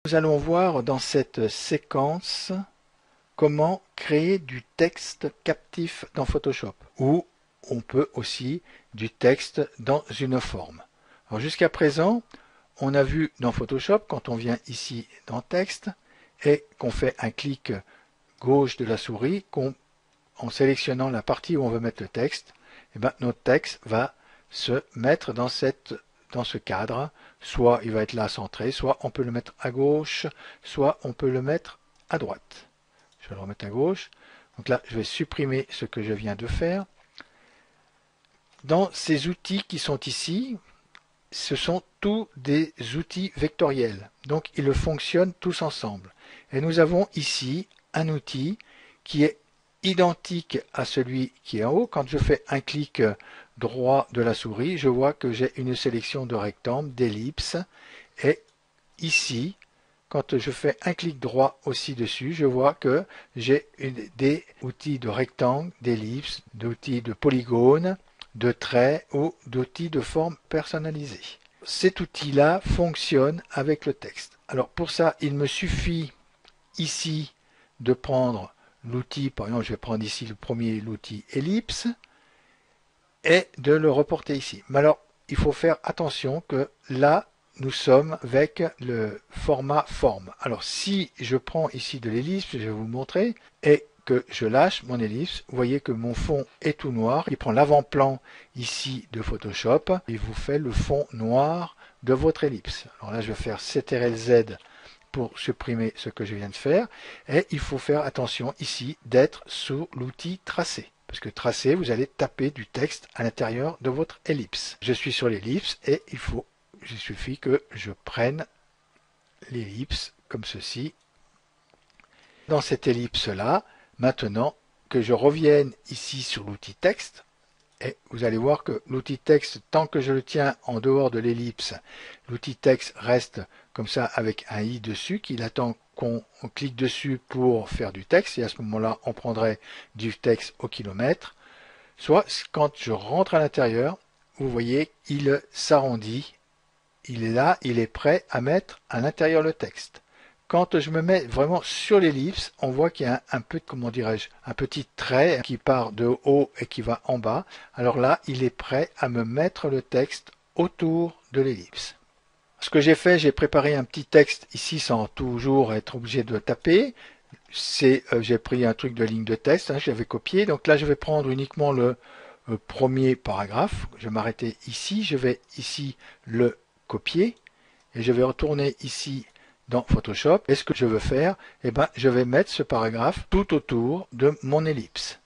Nous allons voir dans cette séquence comment créer du texte captif dans Photoshop, ou on peut aussi du texte dans une forme. Alors jusqu'à présent, on a vu dans Photoshop, quand on vient ici dans Texte, et qu'on fait un clic gauche de la souris, en sélectionnant la partie où on veut mettre le texte, et bien, notre texte va se mettre dans ce cadre. Soit il va être là centré, soit on peut le mettre à gauche, soit on peut le mettre à droite. Je vais le remettre à gauche. Donc là, je vais supprimer ce que je viens de faire. Dans ces outils qui sont ici, ce sont tous des outils vectoriels. Donc, ils fonctionnent tous ensemble. Et nous avons ici un outil qui est identique à celui qui est en haut. Quand je fais un clic droit de la souris, je vois que j'ai une sélection de rectangles, d'ellipses. Et ici, quand je fais un clic droit aussi dessus, je vois que j'ai des outils de rectangles, d'ellipses, d'outils de polygones, de traits ou d'outils de forme personnalisée. Cet outil-là fonctionne avec le texte. Alors pour ça, il me suffit ici de prendre l'outil, par exemple je vais prendre ici le premier, l'outil ellipse, et de le reporter ici. Mais alors, il faut faire attention que là, nous sommes avec le format forme. Alors si je prends ici de l'ellipse, je vais vous montrer, et que je lâche mon ellipse, vous voyez que mon fond est tout noir. Il prend l'avant-plan ici de Photoshop et vous fait le fond noir de votre ellipse. Alors là, je vais faire CTRL-Z pour supprimer ce que je viens de faire. Et il faut faire attention ici d'être sous l'outil tracer. Parce que tracer, vous allez taper du texte à l'intérieur de votre ellipse. Je suis sur l'ellipse et il suffit que je prenne l'ellipse comme ceci. Dans cette ellipse-là, maintenant que je revienne ici sur l'outil texte, et vous allez voir que l'outil texte, tant que je le tiens en dehors de l'ellipse, l'outil texte reste comme ça avec un i dessus, qu'il attend qu'on clique dessus pour faire du texte, et à ce moment-là, on prendrait du texte au kilomètre. Soit quand je rentre à l'intérieur, vous voyez, il s'arrondit, il est là, il est prêt à mettre à l'intérieur le texte. Quand je me mets vraiment sur l'ellipse, on voit qu'il y a un petit trait qui part de haut et qui va en bas. Alors là, il est prêt à me mettre le texte autour de l'ellipse. Ce que j'ai fait, j'ai préparé un petit texte ici sans toujours être obligé de taper. J'ai pris un truc de ligne de texte, j'avais copié. Donc là, je vais prendre uniquement le premier paragraphe. Je vais m'arrêter ici. Je vais ici le copier et je vais retourner ici dans Photoshop. Et ce que je veux faire, je vais mettre ce paragraphe tout autour de mon ellipse.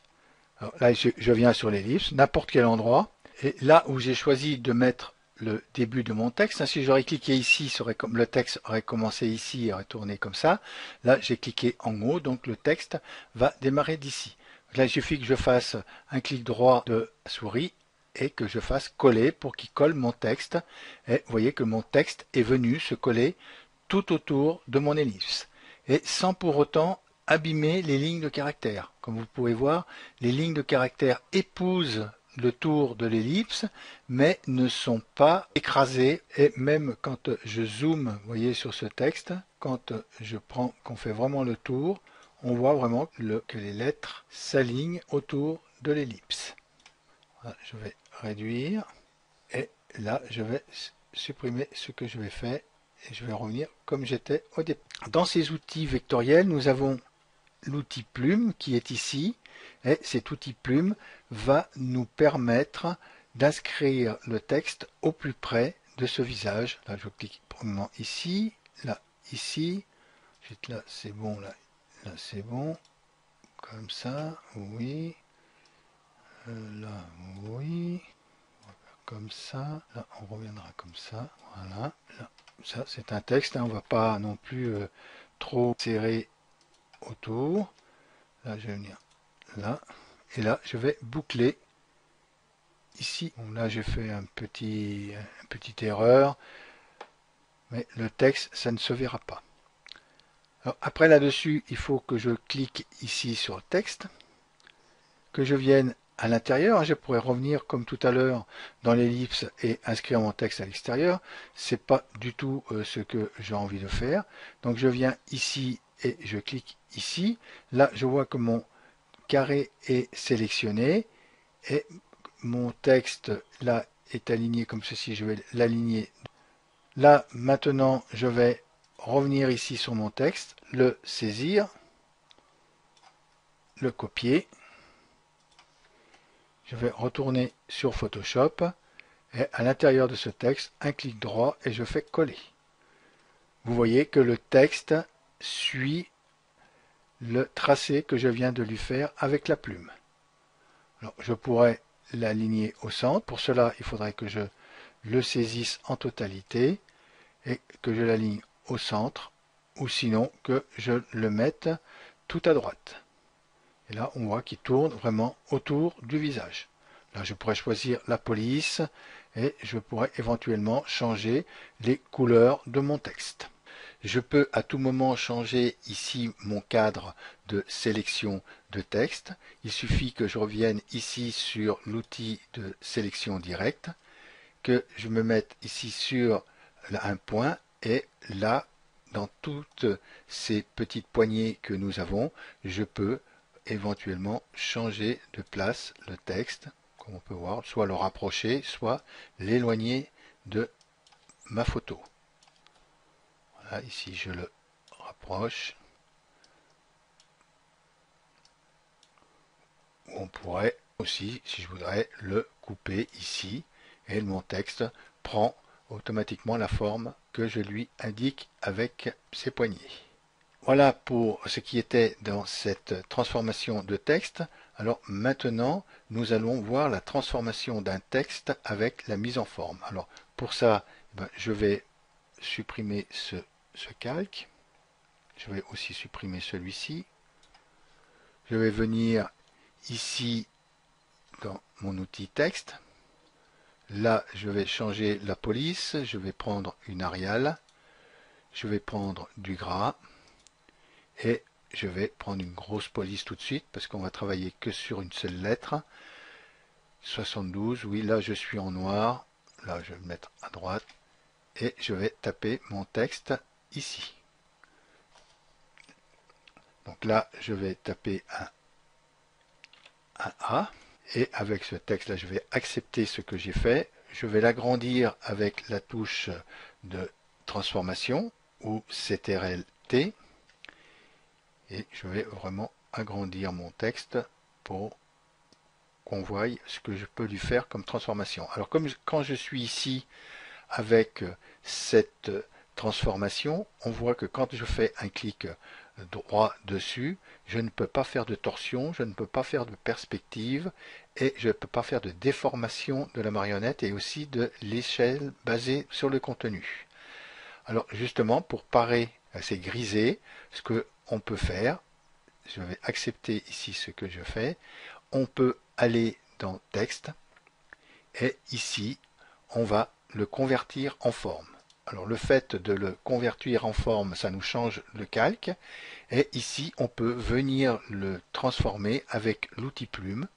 Alors là, je viens sur l'ellipse, n'importe quel endroit. Et là où j'ai choisi de mettre le début de mon texte, si j'aurais cliqué ici, le texte aurait commencé ici et aurait tourné comme ça. Là, j'ai cliqué en haut, donc le texte va démarrer d'ici. Là, il suffit que je fasse un clic droit de la souris et que je fasse coller pour qu'il colle mon texte. Et vous voyez que mon texte est venu se coller tout autour de mon ellipse et sans pour autant abîmer les lignes de caractère. Comme vous pouvez voir, les lignes de caractère épousent le tour de l'ellipse mais ne sont pas écrasées, et même quand je zoome, vous voyez, sur ce texte, quand qu'on fait vraiment le tour, on voit vraiment que les lettres s'alignent autour de l'ellipse. Voilà, je vais réduire et là je vais supprimer ce que je vais faire. Et je vais revenir comme j'étais au départ. Dans ces outils vectoriels, nous avons l'outil plume qui est ici. Et cet outil plume va nous permettre d'inscrire le texte au plus près de ce visage. Là, je clique pour le moment ici, là, ici. Là, c'est bon, là c'est bon. Comme ça, oui. Là, oui. Comme ça. Là, on reviendra comme ça. Voilà. Là. Ça, c'est un texte, on ne va pas non plus trop serrer autour. Là, je vais venir là. Et là, je vais boucler ici. Bon, là, j'ai fait une petite erreur. Mais le texte, ça ne se verra pas. Alors, après, là-dessus, il faut que je clique ici sur le texte. Que je vienne à l'intérieur. Je pourrais revenir comme tout à l'heure dans l'ellipse et inscrire mon texte à l'extérieur. C'est pas du tout ce que j'ai envie de faire. Donc je viens ici et je clique ici. Là, je vois que mon carré est sélectionné et mon texte là est aligné comme ceci. Je vais l'aligner. Là, maintenant, je vais revenir ici sur mon texte, le saisir, le copier. Je vais retourner sur Photoshop et à l'intérieur de ce texte, un clic droit et je fais coller. Vous voyez que le texte suit le tracé que je viens de lui faire avec la plume. Alors, je pourrais l'aligner au centre. Pour cela, il faudrait que je le saisisse en totalité et que je l'aligne au centre, ou sinon que je le mette tout à droite. Et là, on voit qu'il tourne vraiment autour du visage. Là, je pourrais choisir la police et je pourrais éventuellement changer les couleurs de mon texte. Je peux à tout moment changer ici mon cadre de sélection de texte. Il suffit que je revienne ici sur l'outil de sélection directe, que je me mette ici sur un point et là, dans toutes ces petites poignées que nous avons, je peux éventuellement changer de place le texte, comme on peut voir, soit le rapprocher, soit l'éloigner de ma photo. Voilà, ici je le rapproche. On pourrait aussi, si je voudrais, le couper ici et mon texte prend automatiquement la forme que je lui indique avec ces poignées. Voilà pour ce qui était dans cette transformation de texte. Alors maintenant, nous allons voir la transformation d'un texte avec la mise en forme. Alors pour ça, je vais supprimer ce calque. Je vais aussi supprimer celui-ci. Je vais venir ici dans mon outil texte. Là, je vais changer la police. Je vais prendre une Arial. Je vais prendre du gras. Et je vais prendre une grosse police tout de suite parce qu'on va travailler que sur une seule lettre. 72, oui, là je suis en noir. Là, je vais le mettre à droite. Et je vais taper mon texte ici. Donc là, je vais taper un A. Et avec ce texte-là, je vais accepter ce que j'ai fait. Je vais l'agrandir avec la touche de transformation ou CTRL-T. Et je vais vraiment agrandir mon texte pour qu'on voie ce que je peux lui faire comme transformation. Alors quand je suis ici avec cette transformation, on voit que quand je fais un clic droit dessus, je ne peux pas faire de torsion, je ne peux pas faire de perspective et je ne peux pas faire de déformation de la marionnette et aussi de l'échelle basée sur le contenu. Alors justement, pour parer à ces grisés, ce qu'on peut faire, je vais accepter ici ce que je fais, on peut aller dans texte et ici, on va le convertir en forme. Alors le fait de le convertir en forme, ça nous change le calque. Et ici, on peut venir le transformer avec l'outil plume.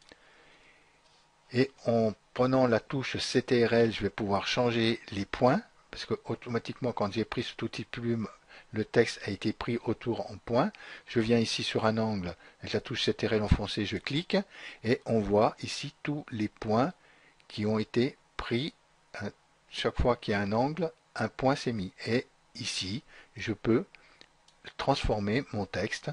Et en prenant la touche CTRL, je vais pouvoir changer les points. Parce que automatiquement, quand j'ai pris cet outil plume, le texte a été pris autour en points. Je viens ici sur un angle, avec la touche CTRL enfoncée, je clique. Et on voit ici tous les points qui ont été pris. Chaque fois qu'il y a un angle, un point s'est mis. Et ici, je peux transformer mon texte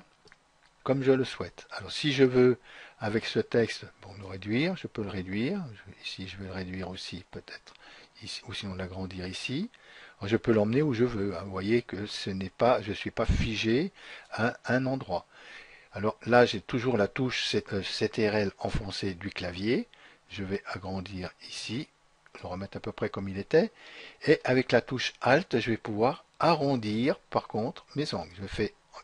comme je le souhaite. Alors si je veux, avec ce texte, bon, le réduire, je peux le réduire. Ici, je vais le réduire aussi, peut-être, ici, ou sinon l'agrandir ici. Alors, je peux l'emmener où je veux. Vous voyez que ce n'est pas, je ne suis pas figé à un endroit. Alors là, j'ai toujours la touche CTRL enfoncée du clavier. Je vais agrandir ici, le remettre à peu près comme il était. Et avec la touche Alt, je vais pouvoir arrondir, par contre, mes angles.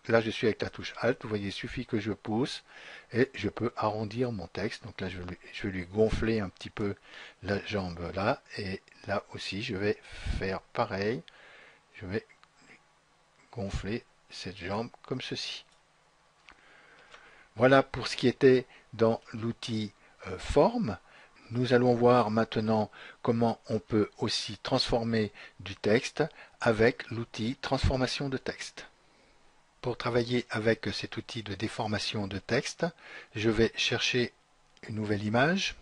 Là, je suis avec la touche Alt. Vous voyez, il suffit que je pousse et je peux arrondir mon texte. Donc là, je vais lui gonfler un petit peu la jambe là. Et là aussi, je vais faire pareil. Je vais gonfler cette jambe comme ceci. Voilà pour ce qui était dans l'outil forme. Nous allons voir maintenant comment on peut aussi transformer du texte avec l'outil transformation de texte. Pour travailler avec cet outil de déformation de texte, je vais chercher une nouvelle image.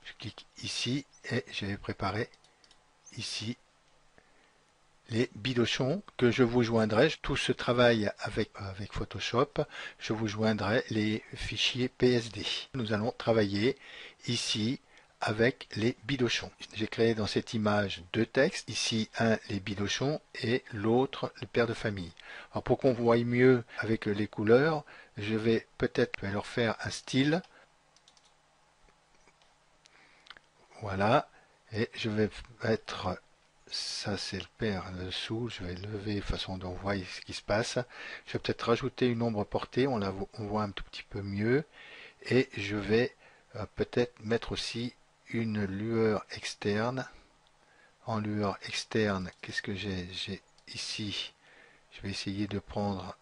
Je clique ici et je vais préparer ici les bidochons que je vous joindrai. Tout ce travail avec Photoshop, je vous joindrai les fichiers PSD. Nous allons travailler ici avec les bidochons. J'ai créé dans cette image deux textes, ici un les bidochons et l'autre le père de famille. Alors pour qu'on voie mieux avec les couleurs, je vais peut-être leur faire un style. Voilà, et je vais mettre, ça c'est le père dessous, je vais lever de façon dont on voit ce qui se passe. Je vais peut-être rajouter une ombre portée, on voit un tout petit peu mieux, et je vais peut-être mettre aussi une lueur externe. En lueur externe, qu'est-ce que j'ai ici? Je vais essayer de prendre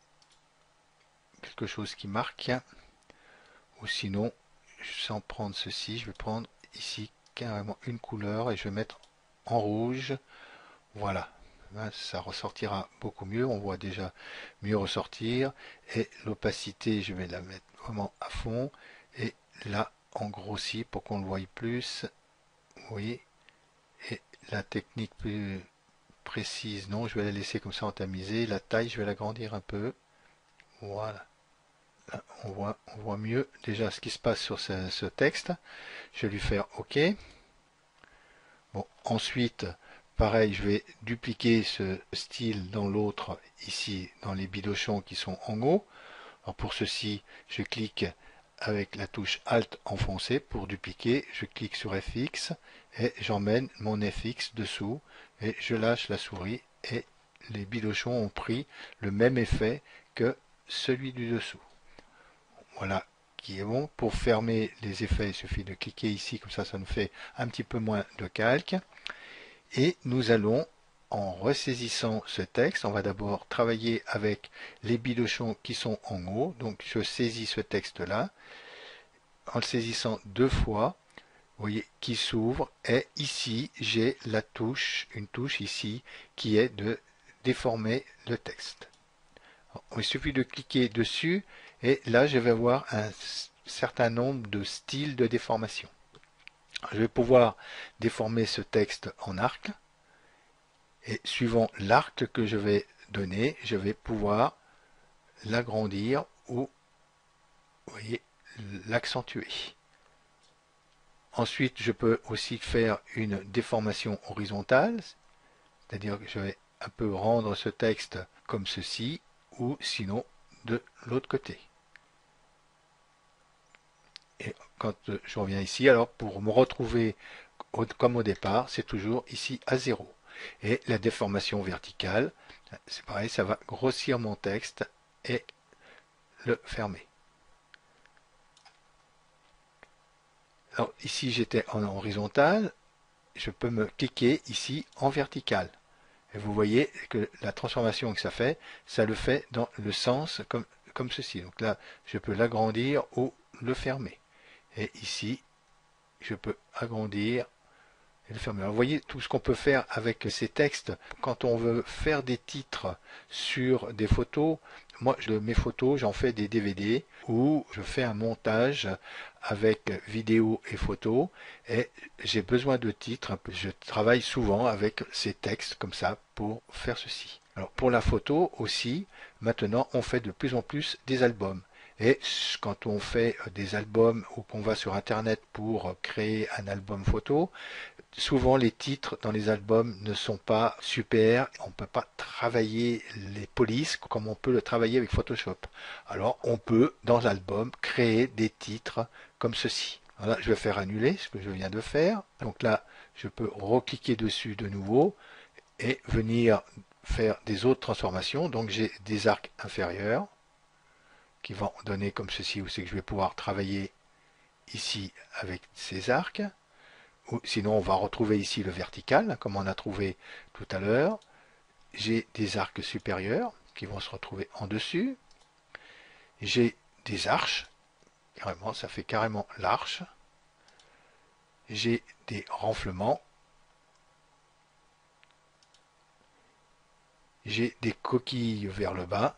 quelque chose qui marque, ou sinon, sans prendre ceci, je vais prendre ici carrément une couleur et je vais mettre en rouge. Voilà, ça ressortira beaucoup mieux, on voit déjà mieux ressortir, et l'opacité je vais la mettre vraiment à fond, et là on grossit pour qu'on le voie plus. Oui, et la technique plus précise, non, je vais la laisser comme ça en tamisé. La taille, je vais l'agrandir un peu. Voilà. Là, on voit mieux déjà ce qui se passe sur ce texte. Je vais lui faire OK. Bon, ensuite, pareil, je vais dupliquer ce style dans l'autre, ici, dans les bidochons qui sont en haut. Alors pour ceci, je clique avec la touche Alt enfoncée pour dupliquer. Je clique sur FX et j'emmène mon FX dessous et je lâche la souris et les bidochons ont pris le même effet que celui du dessous. Voilà qui est bon. Pour fermer les effets, il suffit de cliquer ici, comme ça nous fait un petit peu moins de calque. Et nous allons, en ressaisissant ce texte, on va d'abord travailler avec les bidochons qui sont en haut. Donc je saisis ce texte-là, en le saisissant deux fois, vous voyez, qui s'ouvre, et ici j'ai la touche, une touche ici, qui est de déformer le texte. Alors, il suffit de cliquer dessus, et là je vais avoir un certain nombre de styles de déformation. Je vais pouvoir déformer ce texte en arc, et suivant l'arc que je vais donner, je vais pouvoir l'agrandir ou, vous voyez, l'accentuer. Ensuite, je peux aussi faire une déformation horizontale, c'est-à-dire que je vais un peu rendre ce texte comme ceci, ou sinon de l'autre côté. Et quand je reviens ici, alors pour me retrouver comme au départ, c'est toujours ici à 0. Et la déformation verticale, c'est pareil, ça va grossir mon texte et le fermer. Alors ici j'étais en horizontal, je peux me cliquer ici en vertical. Et vous voyez que la transformation que ça fait, ça le fait dans le sens comme ceci. Donc là, je peux l'agrandir ou le fermer. Et ici, je peux agrandir et le fermer. Alors, vous voyez tout ce qu'on peut faire avec ces textes. Quand on veut faire des titres sur des photos, moi, mes photos, j'en fais des DVD où je fais un montage avec vidéo et photo et j'ai besoin de titres. Je travaille souvent avec ces textes comme ça pour faire ceci. Alors pour la photo aussi, maintenant on fait de plus en plus des albums. Et quand on fait des albums ou qu'on va sur internet pour créer un album photo, souvent les titres dans les albums ne sont pas super, on ne peut pas travailler les polices comme on peut le travailler avec Photoshop. Alors on peut dans l'album créer des titres comme ceci. Voilà, je vais faire annuler ce que je viens de faire. Donc là, je peux recliquer dessus de nouveau et venir faire des autres transformations. Donc j'ai des arcs inférieurs qui vont donner comme ceci, où c'est que je vais pouvoir travailler ici avec ces arcs. Ou sinon, on va retrouver ici le vertical, comme on a trouvé tout à l'heure. J'ai des arcs supérieurs qui vont se retrouver en dessus. J'ai des arches, carrément, ça fait carrément l'arche. j'ai des renflements, j'ai des coquilles vers le bas,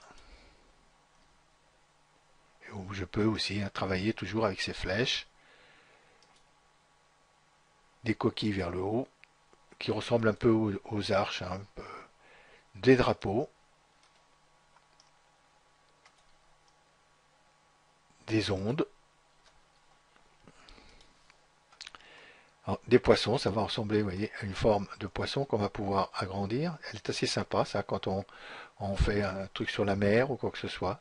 où je peux aussi travailler toujours avec ces flèches, des coquilles vers le haut, qui ressemblent un peu aux arches, hein, des drapeaux, des ondes. Alors, des poissons, ça va ressembler, vous voyez, à une forme de poisson qu'on va pouvoir agrandir. Elle est assez sympa, ça, quand on fait un truc sur la mer ou quoi que ce soit.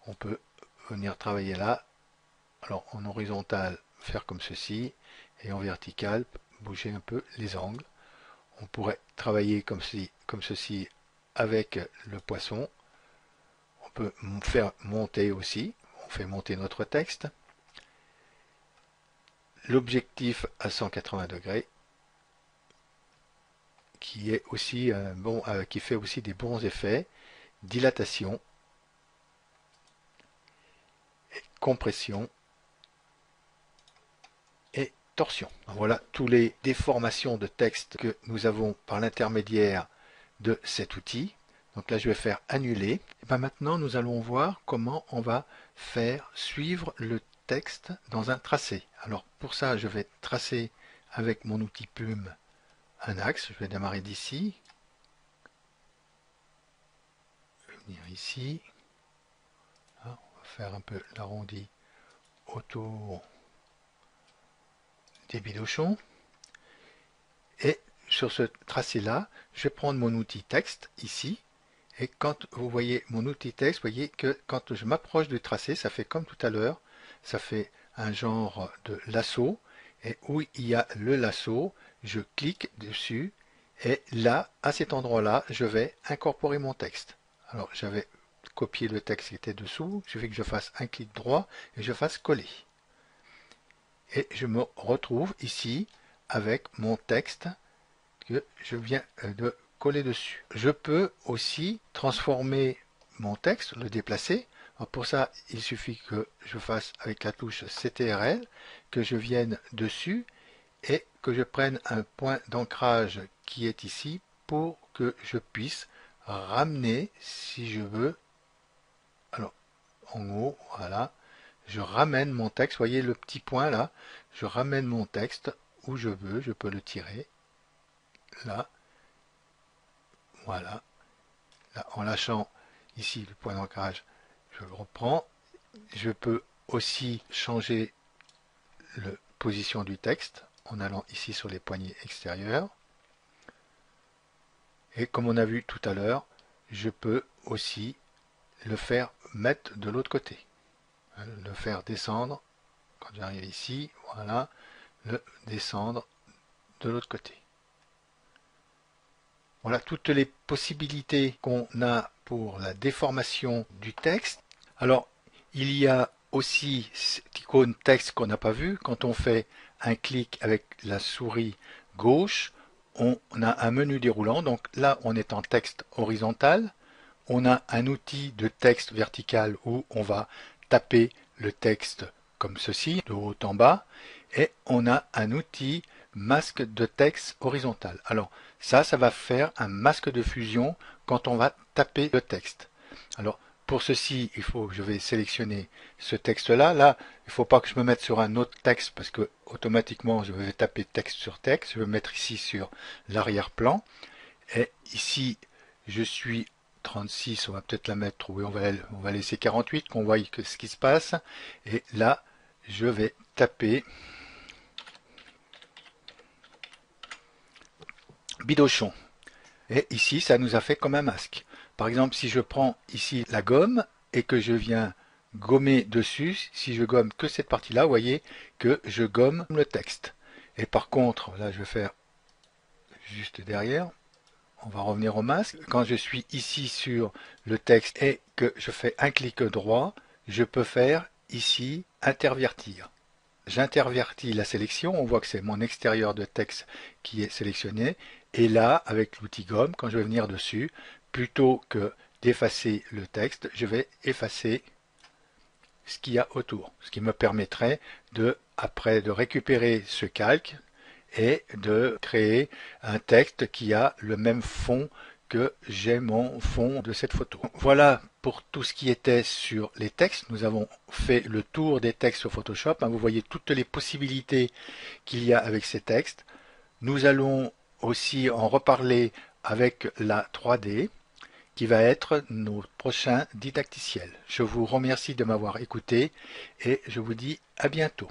On peut venir travailler là. Alors, en horizontal, faire comme ceci, et en vertical, bouger un peu les angles. On pourrait travailler comme ceci avec le poisson. On peut faire monter aussi. On fait monter notre texte. L'objectif à 180 degrés, qui est aussi qui fait aussi des bons effets, dilatation, compression et torsion. Voilà tous les déformations de texte que nous avons par l'intermédiaire de cet outil. Donc là, je vais faire annuler. Et bien maintenant, nous allons voir comment on va faire suivre le texte dans un tracé. Alors pour ça, je vais tracer avec mon outil plume un axe. Je vais démarrer d'ici. Je vais venir ici. Là, on va faire un peu l'arrondi autour des bidochons. Et sur ce tracé-là, je vais prendre mon outil texte ici. Et quand vous voyez mon outil texte, vous voyez que quand je m'approche du tracé, ça fait comme tout à l'heure, ça fait un genre de lasso. Et où il y a le lasso, je clique dessus. Et là, à cet endroit-là, je vais incorporer mon texte. Alors, j'avais copié le texte qui était dessous. Il suffit que je fasse un clic droit et je fasse coller. Et je me retrouve ici avec mon texte que je viens de coller dessus. Je peux aussi transformer mon texte, le déplacer. Alors pour ça, il suffit que je fasse avec la touche CTRL, que je vienne dessus et que je prenne un point d'ancrage qui est ici pour que je puisse ramener, si je veux, alors en haut, voilà, je ramène mon texte, voyez le petit point là, je ramène mon texte où je veux, je peux le tirer, là, voilà, là, en lâchant ici le point d'ancrage, je le reprends, je peux aussi changer la position du texte en allant ici sur les poignées extérieures, et comme on a vu tout à l'heure, je peux aussi le faire mettre de l'autre côté, le faire descendre, quand j'arrive ici, voilà, le descendre de l'autre côté. Voilà toutes les possibilités qu'on a pour la déformation du texte. Alors, il y a aussi cette icône texte qu'on n'a pas vu. Quand on fait un clic avec la souris gauche, on a un menu déroulant. Donc là, on est en texte horizontal. On a un outil de texte vertical où on va taper le texte comme ceci, de haut en bas. Et on a un outil masque de texte horizontal. Alors ça va faire un masque de fusion quand on va taper le texte. Alors pour ceci, il faut que je vais sélectionner ce texte-là. Là, il ne faut pas que je me mette sur un autre texte parce que automatiquement je vais taper texte sur texte. Je vais me mettre ici sur l'arrière-plan. Et ici, je suis 36, on va peut-être la mettre, oui, on va laisser 48, qu'on voit ce qui se passe. Et là, je vais taper bidochon. Et ici, ça nous a fait comme un masque. Par exemple, si je prends ici la gomme et que je viens gommer dessus, si je gomme que cette partie-là, vous voyez que je gomme le texte. Et par contre, là, je vais faire juste derrière. On va revenir au masque. Quand je suis ici sur le texte et que je fais un clic droit, je peux faire ici intervertir. J'intervertis la sélection, on voit que c'est mon extérieur de texte qui est sélectionné. Et là, avec l'outil gomme, quand je vais venir dessus, plutôt que d'effacer le texte, je vais effacer ce qu'il y a autour, ce qui me permettrait après de récupérer ce calque et de créer un texte qui a le même fond que j'ai mon fond de cette photo. Voilà pour tout ce qui était sur les textes. Nous avons fait le tour des textes sur Photoshop. Vous voyez toutes les possibilités qu'il y a avec ces textes. Nous allons aussi en reparler avec la 3D qui va être notre prochain didacticiel. Je vous remercie de m'avoir écouté et je vous dis à bientôt.